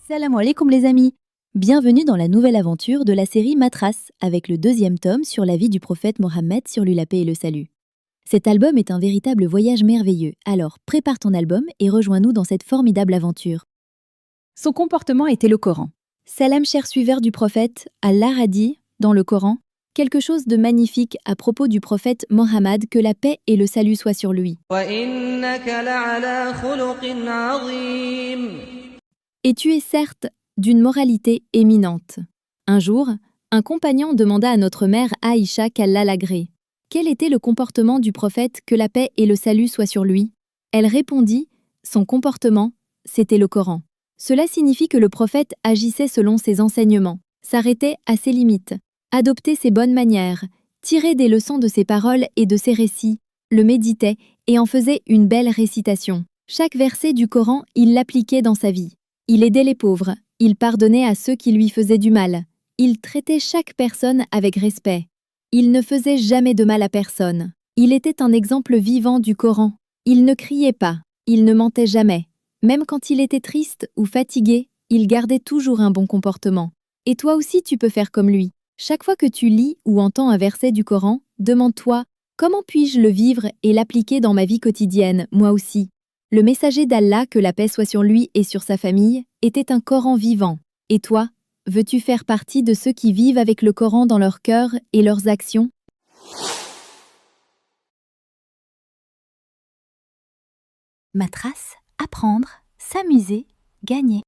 Salam alaikum les amis. Bienvenue dans la nouvelle aventure de la série Matras avec le deuxième tome sur la vie du prophète Mohammed sur lui la paix et le salut. Cet album est un véritable voyage merveilleux, alors prépare ton album et rejoins-nous dans cette formidable aventure. Son comportement était le Coran. Salam chers suiveurs du prophète, Allah a dit, dans le Coran, quelque chose de magnifique à propos du prophète Mohammed, que la paix et le salut soient sur lui. وَإِنَّكَ لَعَلَى خُلُقٍ عَظِيمٍ. Et tu es certes d'une moralité éminente. Un jour, un compagnon demanda à notre mère Aïcha qu'Allah l'agrée. Quel était le comportement du prophète, que la paix et le salut soient sur lui? Elle répondit, son comportement, c'était le Coran. Cela signifie que le prophète agissait selon ses enseignements, s'arrêtait à ses limites, adoptait ses bonnes manières, tirait des leçons de ses paroles et de ses récits, le méditait et en faisait une belle récitation. Chaque verset du Coran, il l'appliquait dans sa vie. Il aidait les pauvres, il pardonnait à ceux qui lui faisaient du mal, il traitait chaque personne avec respect. Il ne faisait jamais de mal à personne. Il était un exemple vivant du Coran. Il ne criait pas, il ne mentait jamais. Même quand il était triste ou fatigué, il gardait toujours un bon comportement. Et toi aussi tu peux faire comme lui. Chaque fois que tu lis ou entends un verset du Coran, demande-toi, comment puis-je le vivre et l'appliquer dans ma vie quotidienne, moi aussi? Le messager d'Allah, que la paix soit sur lui et sur sa famille, était un Coran vivant. Et toi, veux-tu faire partie de ceux qui vivent avec le Coran dans leur cœur et leurs actions? Matras, apprendre, s'amuser, gagner.